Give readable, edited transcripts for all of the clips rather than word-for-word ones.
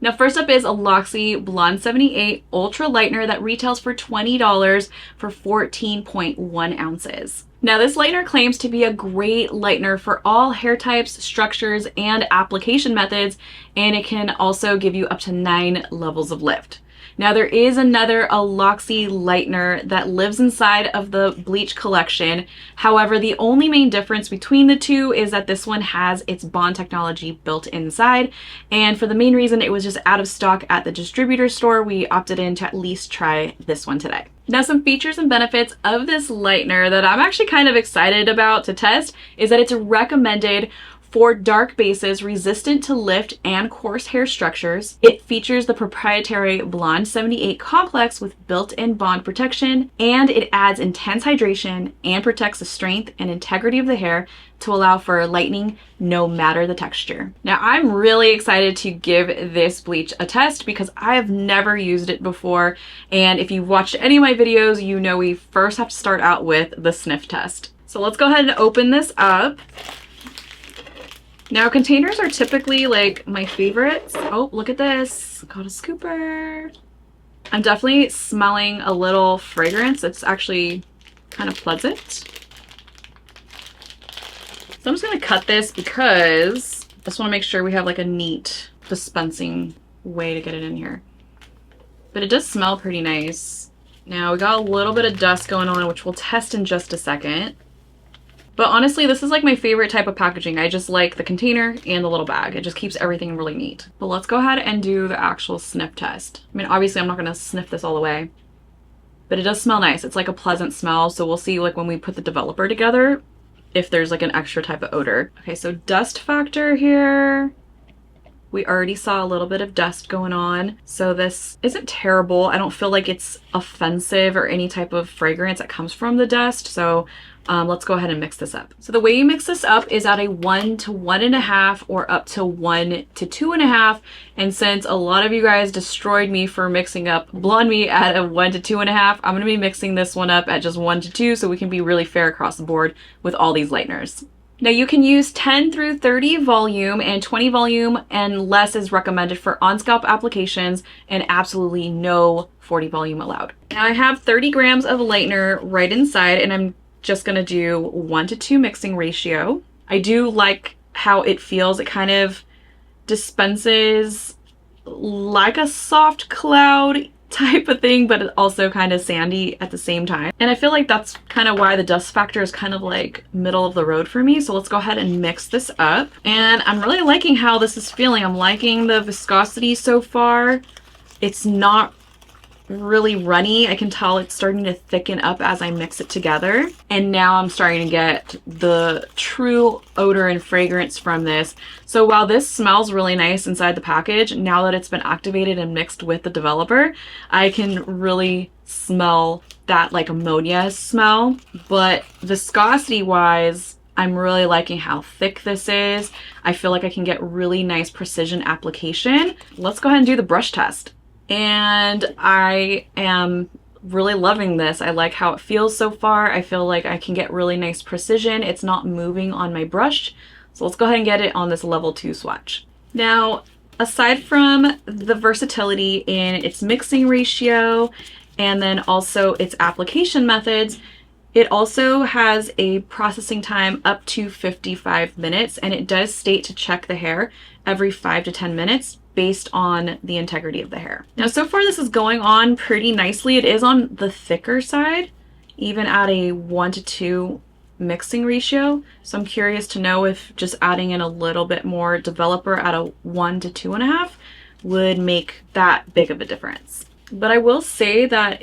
Now first up is Aloxxi Blonde78 Ultra Lightener that retails for $20 for 14.1 ounces. Now this lightener claims to be a great lightener for all hair types, structures, and application methods, and it can also give you up to 9 levels of lift. Now there is another Aloxxi lightener that lives inside of the Bleach collection. However, the only main difference between the two is that this one has its bond technology built inside. And for the main reason it was just out of stock at the distributor store, we opted in to at least try this one today. Now some features and benefits of this lightener that I'm actually kind of excited about to test is that it's recommended for dark bases resistant to lift and coarse hair structures. It features the proprietary Blonde78 complex with built-in bond protection, and it adds intense hydration and protects the strength and integrity of the hair to allow for lightening no matter the texture. Now I'm really excited to give this bleach a test because I have never used it before, and if you've watched any of my videos, you know we first have to start out with the sniff test. So let's go ahead and open this up. Now containers are typically like my favorites. Oh, look at this. Got a scooper. I'm definitely smelling a little fragrance. It's actually kind of pleasant. So I'm just gonna cut this because I just wanna make sure we have like a neat dispensing way to get it in here. But it does smell pretty nice. Now we got a little bit of dust going on, which we'll test in just a second. But honestly, this is like my favorite type of packaging. I just like the container and the little bag. It just keeps everything really neat. But let's go ahead and do the actual sniff test. I mean, obviously I'm not gonna sniff this all the way, but it does smell nice. It's like a pleasant smell. So we'll see like when we put the developer together, if there's like an extra type of odor. Okay, so dust factor here. We already saw a little bit of dust going on. So this isn't terrible. I don't feel like it's offensive or any type of fragrance that comes from the dust. So let's go ahead and mix this up. So the way you mix this up is at a 1 to 1.5 or up to 1 to 2.5. And since a lot of you guys destroyed me for mixing up Blonde Me at a 1 to 2.5, I'm gonna be mixing this one up at just 1 to 2 so we can be really fair across the board with all these lighteners. Now you can use 10 through 30 volume, and 20 volume and less is recommended for on-scalp applications, and absolutely no 40 volume allowed. Now I have 30 grams of lightener right inside, and I'm just gonna do 1 to 2 mixing ratio. I do like how it feels. It kind of dispenses like a soft cloud type of thing, but also kind of sandy at the same time. And I feel like that's kind of why the dust factor is kind of like middle of the road for me. So let's go ahead and mix this up. And I'm really liking how this is feeling. I'm liking the viscosity so far. It's not really runny. I can tell it's starting to thicken up as I mix it together. And now I'm starting to get the true odor and fragrance from this. So while this smells really nice inside the package, now that it's been activated and mixed with the developer, I can really smell that like ammonia smell. But viscosity wise, I'm really liking how thick this is. I feel like I can get really nice precision application. Let's go ahead and do the brush test. And I am really loving this. I like how it feels so far. I feel like I can get really nice precision. It's not moving on my brush. So let's go ahead and get it on this level 2 swatch. Now, aside from the versatility in its mixing ratio and then also its application methods, it also has a processing time up to 55 minutes, and it does state to check the hair every 5 to 10 minutes based on the integrity of the hair. Now, so far this is going on pretty nicely. It is on the thicker side, even at a 1 to 2 mixing ratio. So I'm curious to know if just adding in a little bit more developer at a 1 to 2.5 would make that big of a difference. But I will say that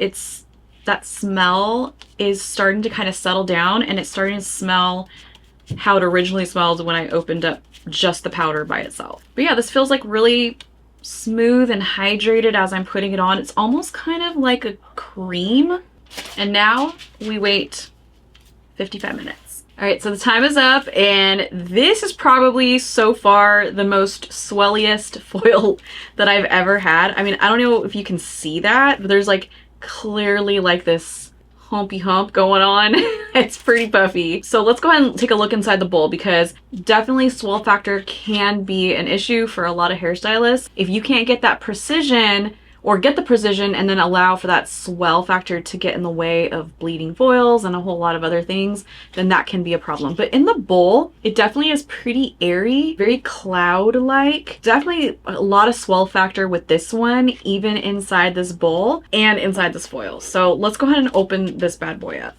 that smell is starting to kind of settle down, and it's starting to smell how it originally smelled when I opened up just the powder by itself. But yeah, this feels like really smooth and hydrated as I'm putting it on. It's almost kind of like a cream. And now we wait 55 minutes. All right, so the time is up, and this is probably so far the most swelliest foil that I've ever had. I mean, I don't know if you can see that, but there's like clearly like this humpy hump going on. It's pretty puffy. So let's go ahead and take a look inside the bowl, because definitely swell factor can be an issue for a lot of hairstylists. If you can't get that precision, or get the precision and then allow for that swell factor to get in the way of bleeding foils and a whole lot of other things, then that can be a problem. But in the bowl, it definitely is pretty airy, very cloud-like. Definitely a lot of swell factor with this one, even inside this bowl and inside this foil. So let's go ahead and open this bad boy up.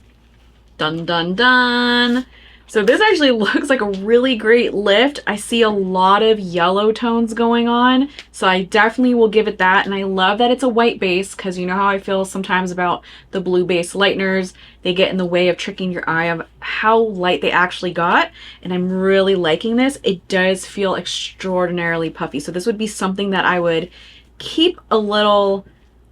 Dun, dun, dun. So this actually looks like a really great lift. I see a lot of yellow tones going on, so I definitely will give it that. And I love that it's a white base, because you know how I feel sometimes about the blue base lighteners. They get in the way of tricking your eye of how light they actually got. And I'm really liking this. It does feel extraordinarily puffy. So this would be something that I would keep a little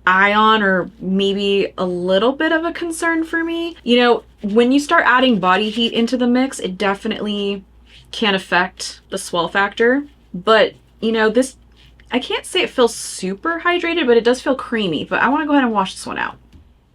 eye on, or maybe a little bit of a concern for me. You know, when you start adding body heat into the mix, it definitely can affect the swell factor. But you know, this, I can't say it feels super hydrated, but it does feel creamy. But I want to go ahead and wash this one out.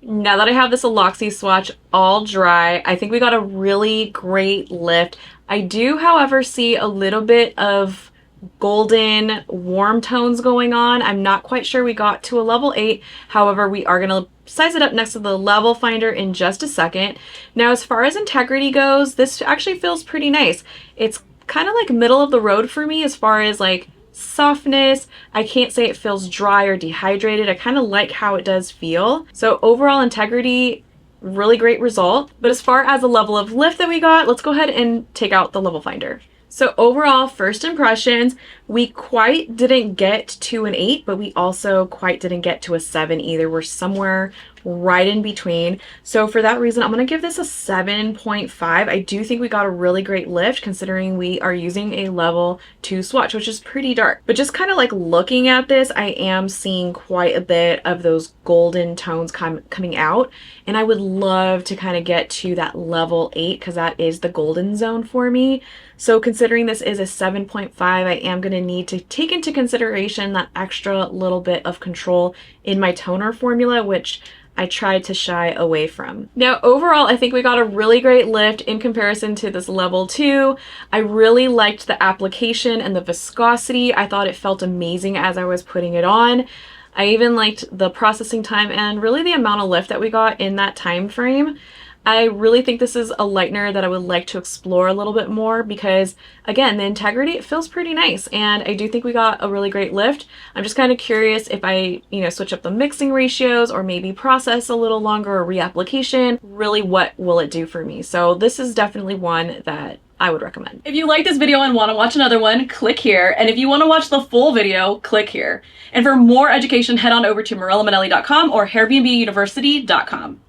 Now that I have this Aloxxi swatch all dry, I think we got a really great lift. I do, however, see a little bit of golden warm tones going on. I'm not quite sure we got to a level 8. However, we are going to size it up next to the level finder in just a second. Now, as far as integrity goes, this actually feels pretty nice. It's kind of like middle of the road for me as far as like softness. I can't say it feels dry or dehydrated. I kind of like how it does feel. So overall integrity, really great result. But as far as the level of lift that we got, let's go ahead and take out the level finder. So overall, first impressions, we quite didn't get to an 8, but we also quite didn't get to a 7 either. We're somewhere right in between. So for that reason, I'm going to give this a 7.5. I do think we got a really great lift, considering we are using a level 2 swatch, which is pretty dark. But just kind of like looking at this, I am seeing quite a bit of those golden tones coming out. And I would love to kind of get to that level 8, because that is the golden zone for me. So considering this is a 7.5, I am going to need to take into consideration that extra little bit of control in my toner formula, which I tried to shy away from. Now, overall, I think we got a really great lift in comparison to this level 2. I really liked the application and the viscosity. I thought it felt amazing as I was putting it on. I even liked the processing time and really the amount of lift that we got in that time frame. I really think this is a lightener that I would like to explore a little bit more, because again, the integrity, it feels pretty nice, and I do think we got a really great lift. I'm just kind of curious if I, you know, switch up the mixing ratios or maybe process a little longer, or reapplication, really what will it do for me? So this is definitely one that I would recommend. If you like this video and want to watch another one, click here. And if you want to watch the full video, click here. And for more education, head on over to morellaminelli.com or hairbnbuniversity.com.